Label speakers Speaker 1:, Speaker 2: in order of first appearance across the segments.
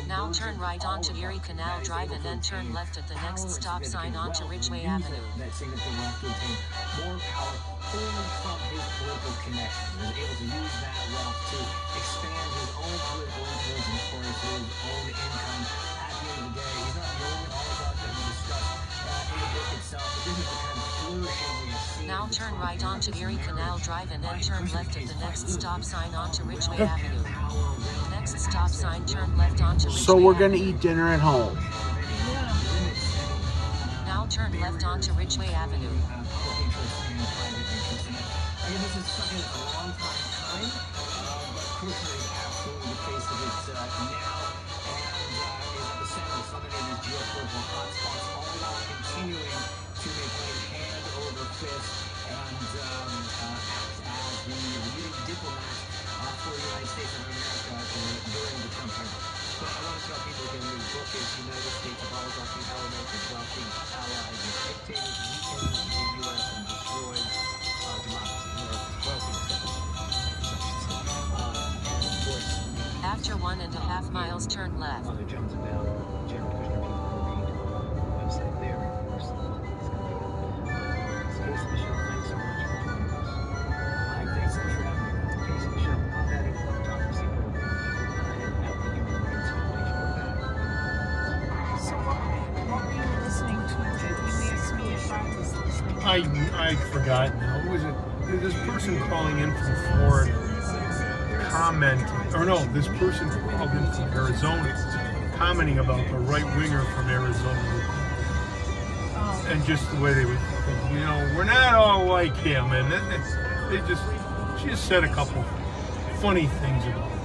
Speaker 1: Now turn right onto Erie Canal Drive and then turn left at the next stop sign onto Ridgeway Avenue.
Speaker 2: That signature wants to obtain more power only from his political connections. He was able to use that wealth to expand his own political influence and, of course, his own income. At the end of the day, he's not the only oligarch that we discussed in the book itself, but this is the kind of flourishing we have seen.
Speaker 1: Now turn right onto Erie Canal Drive and then turn left at the next stop sign onto Ridgeway Avenue. Next stop sign, turn left onto Ridgeway
Speaker 3: So we're going to
Speaker 1: Avenue.
Speaker 3: eat dinner at home.
Speaker 1: Now turn left onto Ridgeway Avenue.
Speaker 2: This is something that's a long time coming, but crucially is absolutely the face of it now, and is at the center of so many of these geopolitical hotspots, all while continuing to maintain hand over fist and act as the leading diplomat for the United States of America during the Trump era. So I want to tell people again, the book is United States of Oligarchy, How America's Wealthy Allies and Dictators Weakened the U.S. and Destroyed Democracy.
Speaker 1: After 1.5 miles, turn left.
Speaker 2: Father Jones about General Kushner, people can read website there, of course. Casey Michelle, thanks so much for joining us. Mike, thanks so much for having me. Casey Michelle, combating autocracy program and at the Human Rights Foundation.
Speaker 4: So what were you listening to? You asked me if I was listening.
Speaker 5: I forgot now. Who was it? This person calling in from Florida commenting, or no, this person called in from Arizona commenting about the right winger from Arizona, and just the way they would think, we're not all like him, and she just said a couple funny things about it.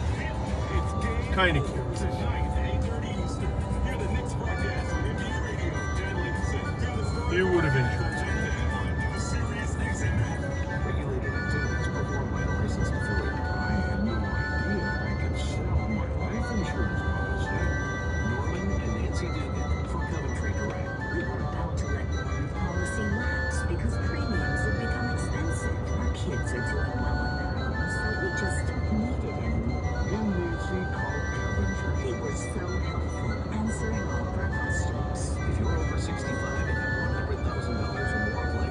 Speaker 5: It's kind of curious. You would have enjoyed it.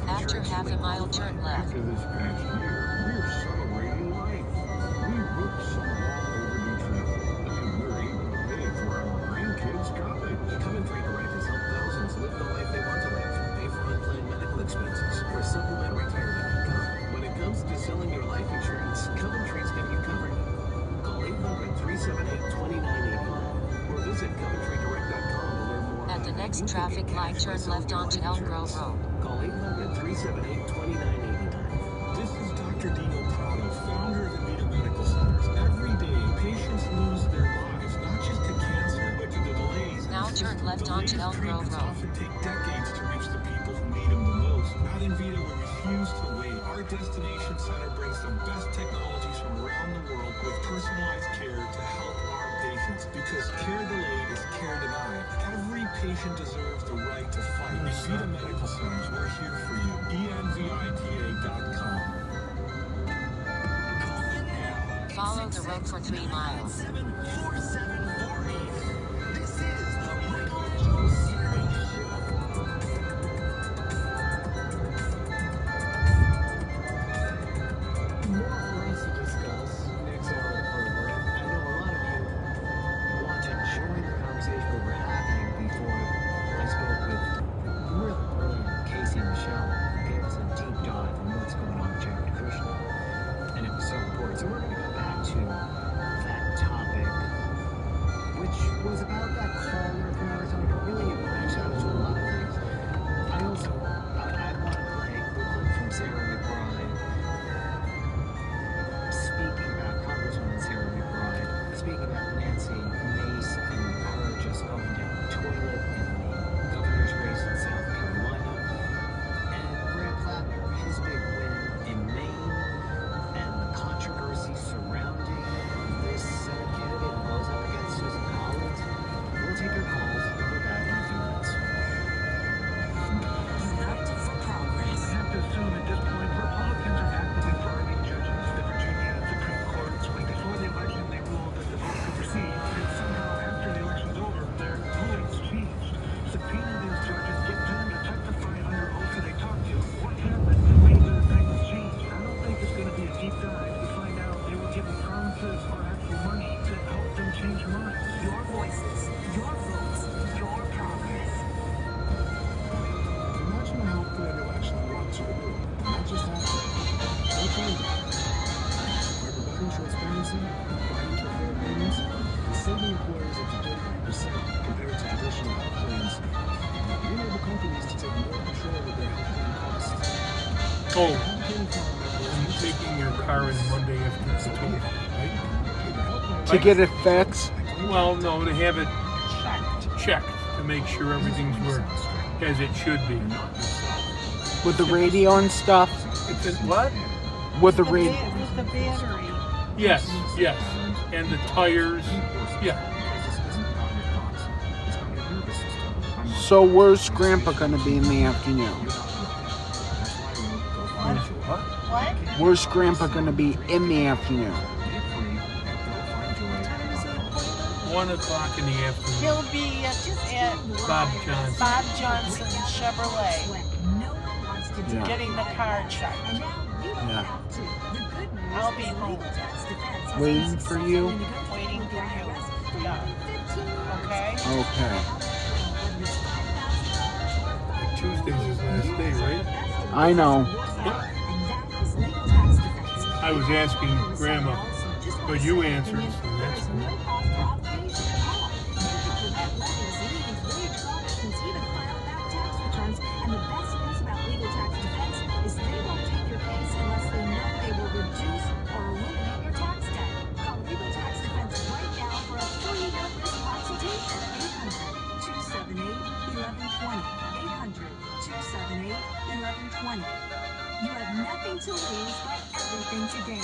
Speaker 1: After half a mile, turn left.
Speaker 6: After this past year, we're celebrating life. We booked some long-overdue travel, and we're able to pay for our grandkids' college.
Speaker 2: Coventry Direct has helped thousands live the life they want to live, pay for unplanned medical expenses, or supplement retirement income. When it comes to selling your life insurance, Coventry's got you covered. Call 800-378-2989 or visit CoventryDirect.com to learn more.
Speaker 1: At the next traffic light, turn left onto Elm Grove Road.
Speaker 2: Call 800-378-2989.
Speaker 6: This is Dr. Dino Prado, founder of Avita Medical Centers. Every day, patients lose their lives, not just to cancer, but to the delays.
Speaker 1: Now turn left onto Elm Grove Road.
Speaker 6: Often take decades to reach the people who need them the most. At Invita, we refuse to wait. Our destination center brings the best technologies from around the world with personalized care to help our patients. Because care delayed is care denied. Every patient deserves the right to fight. Invita Medical Centers, we're here for you. ENVITA.com.
Speaker 1: Follow the road for 3 miles.
Speaker 2: 74748. This is the Michael Angelo Series Show. More for us to discuss next hour of the program. I know a lot of you want to join the conversation that we're having before I spoke with really brilliant Casey Michelle, who gave us a deep dive on what's going on with Jared Kushner. And it was so important. So we're going to go back to that topic, which was about that caller from Arizona, but really it reached out to a lot of things. I also, I want to play the clip from Sarah McBride
Speaker 5: car in Monday after it's totaled, right?
Speaker 3: To get it fixed?
Speaker 5: Well, no, to have it checked to make sure everything's where as it should be.
Speaker 3: With the radio and stuff?
Speaker 5: It's a, what?
Speaker 3: With the
Speaker 4: With
Speaker 3: radio.
Speaker 4: the battery.
Speaker 5: Yes, yes. And the tires. Yeah.
Speaker 3: So where's Grandpa gonna be in the afternoon?
Speaker 5: What?
Speaker 4: What?
Speaker 3: Where's Grandpa gonna be in the afternoon?
Speaker 4: What time is the appointment?
Speaker 5: 1 o'clock in the afternoon.
Speaker 4: He'll be at
Speaker 5: Bob Johnson.
Speaker 4: Bob Johnson Chevrolet
Speaker 3: Yeah.
Speaker 4: getting the car checked.
Speaker 3: Yeah.
Speaker 4: I'll be home
Speaker 3: Waiting for you?
Speaker 4: waiting for you. Yeah. Okay?
Speaker 3: Okay.
Speaker 5: Tuesday's his last day, right?
Speaker 3: I know.
Speaker 5: I was asking Grandma, but you answered, so that's cool.
Speaker 7: And the best news about legal tax defense is they won't take your case unless they know they will reduce or eliminate your tax debt. Call Legal Tax Defense right now for a free no-risk consultation. 800-278-1120. 800-278-1120. You have nothing to lose but everything to gain.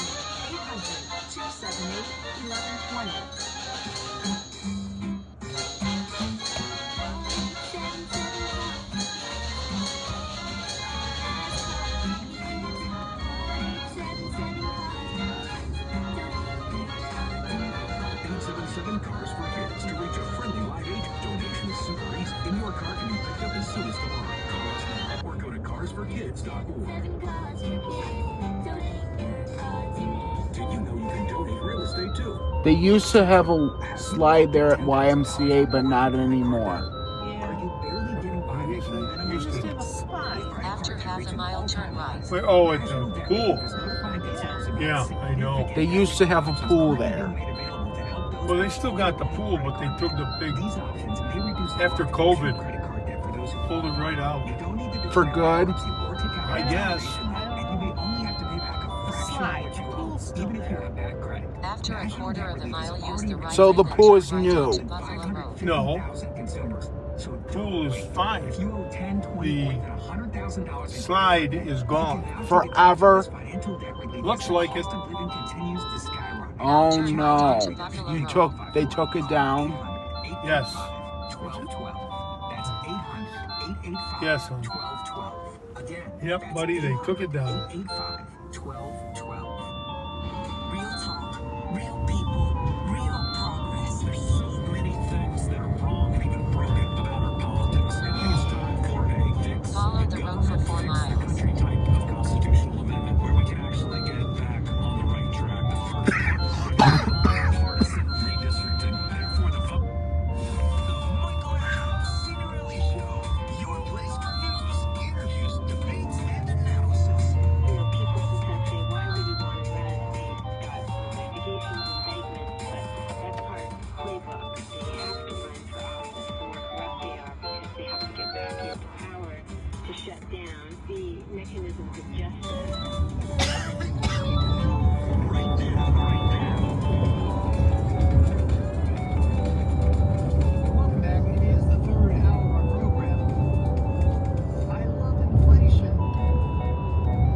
Speaker 7: 800-278-1120.
Speaker 6: Cars for Kids to reach a friendly live agent. Donation is super easy, and your car can be picked up as soon as tomorrow. Call us now or go to carsforkids.org. Did you know you can donate real estate too?
Speaker 3: They used to have a slide there at YMCA, but not anymore.
Speaker 6: Are you barely getting by with momentum?
Speaker 5: Used
Speaker 4: Just
Speaker 5: to.
Speaker 4: have a slide.
Speaker 1: After half a mile, turn right.
Speaker 5: Wait, oh, at the pool. Yeah, I know.
Speaker 3: They used to have a pool there.
Speaker 5: Well, they still got the pool, but they took the big, after COVID, pulled it right out.
Speaker 3: For good?
Speaker 5: I guess.
Speaker 4: The slide. The pool's still there.
Speaker 1: After a quarter of a mile, use the right
Speaker 3: So the
Speaker 1: lane and
Speaker 3: pool
Speaker 1: turn
Speaker 3: is
Speaker 1: right
Speaker 3: new.
Speaker 1: onto Buffalo Road.
Speaker 5: No, pool is fine. The slide is gone.
Speaker 3: Forever?
Speaker 5: Looks like it.
Speaker 3: Oh no. They took it down?
Speaker 5: Yes. Yes, son. Yep, buddy, they took it down.
Speaker 2: 885-1212. Real talk, real people, real progress. There's so many things that are wrong and even broken about our politics. And it's time for a fix.
Speaker 1: Follow the road for 4 miles.
Speaker 2: Country type of constitutional amendment where we can actually get back on the right track. The first partisan redistricting. Therefore, the vote. The Michael Signorelli Show. Your place for news, interviews, debates, and analysis.
Speaker 7: People sometimes say, why would you want to run a state that's got investigations, indictments, but that's part of the playbook. They have to run for office. The more corrupt they are, because they have to get back into power to shut down the mechanisms of justice.
Speaker 2: Right now, right now.
Speaker 8: Welcome back. It is the third hour of our program. I love inflation.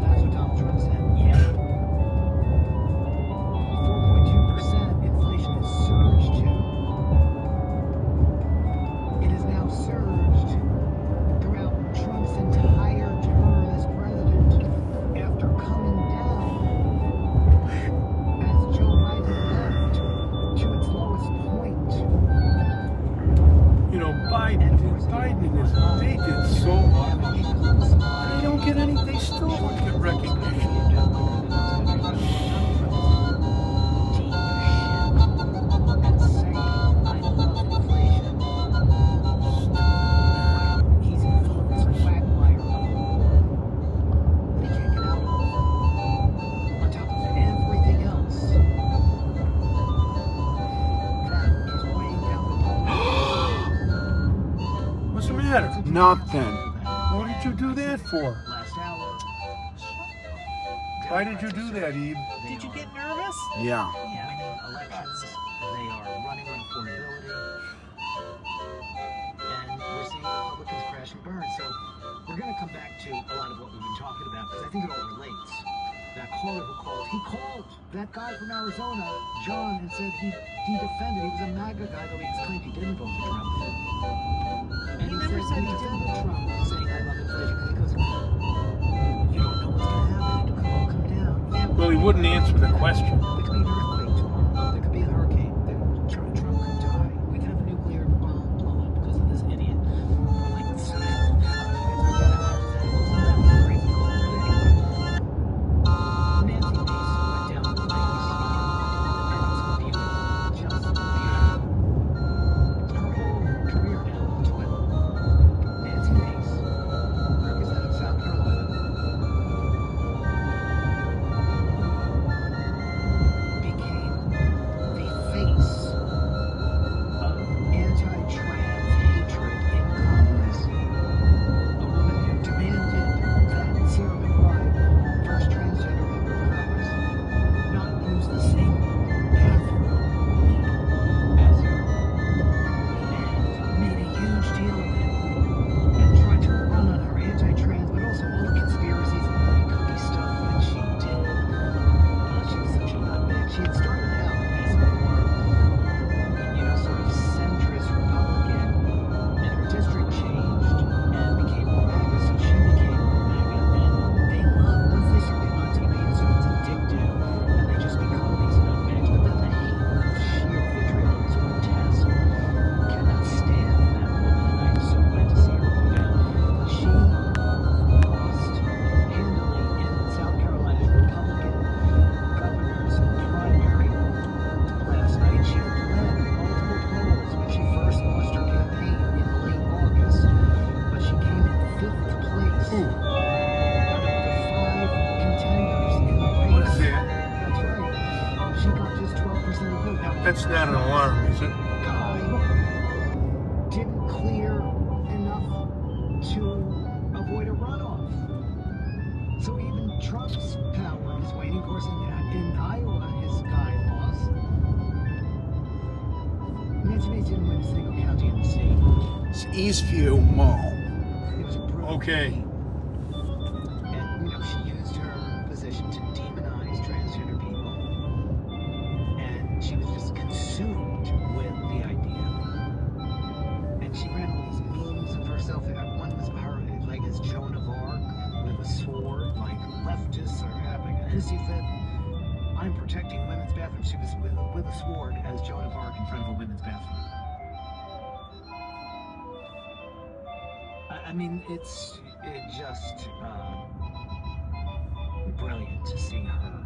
Speaker 8: That's what Donald Trump said. Yeah. 4.2% inflation has surged to. It has now surged throughout Trump's entire term as president after coming down as Joe Biden left to its lowest point.
Speaker 5: You know, Biden is, they did so much. They don't get any, they still don't get recognition. What's the matter?
Speaker 3: Nothing.
Speaker 5: What did you do that for?
Speaker 8: Last hour.
Speaker 5: Why did you do that, Eve?
Speaker 4: Did you get nervous?
Speaker 3: Yeah.
Speaker 4: Yeah.
Speaker 2: winning elections. They are running on affordability. And we're seeing Republicans crash and burn. So we're going to come back to a lot of what we've been talking about because I think it all relates. That caller who called, he called that guy from Arizona, John, and said he defended, he was a MAGA guy, though he claimed he didn't vote for Trump. And
Speaker 4: He never said he
Speaker 2: defended
Speaker 4: didn't.
Speaker 2: Trump, saying I love inflation. And he goes, you don't know what's going to happen. It could all come down. Yeah,
Speaker 5: Well, he wouldn't answer the question.
Speaker 2: there could be an earthquake tomorrow. There could be a hurricane. Trump could die. We could have a nuclear bomb blow up because of this idiot. I'm like, it's not that crazy call. But anyway, Nancy Mace went down the flames. And it was beautiful. Just beautiful. Her whole career now went to hell. Nancy Mace, representing South Carolina, became the face of anti-trans hatred in Congress. A woman who demanded that Sarah McBride, first transgender member of Congress, not use the same bathroom as her, and made a huge deal of it, and tried to run on her anti-trans, but also all the conspiracies and money cookie stuff that she did. She was such a nutbag. She had started out as a more, sort of centrist Republican, and her district changed and became more MAGA, so she became more MAGA. And they love, once they start getting on TV, it's addictive, and they just become these nutbags. But then the hate, the sheer vitriol is grotesque. Cannot stand that woman, and I'm so glad to see her go down. She lost handily in South Carolina's Republican governor's primary last night. She led multiple polls when she first launched her campaign in late August, but she came in 5th place out of the 5 contenders in the race.
Speaker 5: What is that?
Speaker 2: That's right. She got just 12% of the vote. Now,
Speaker 5: That's not an alarm, is it?
Speaker 2: guy didn't clear enough to avoid a runoff. So even Trump's power is waning. Of course, in Iowa, his guy lost. Nancy Mace didn't win a single county in the state.
Speaker 3: It's Eastview Mall.
Speaker 2: It was a brutal
Speaker 5: Okay.
Speaker 2: defeat. And, she used her position to demonize transgender people. And she was just consumed with the idea. And she ran all these memes of herself. One was her, like, as Joan of Arc with a sword, like leftists are having a hissy fit. I'm protecting women's bathrooms. She was with a sword as Joan of Arc in front of a women's bathroom. I mean, it's just brilliant to see her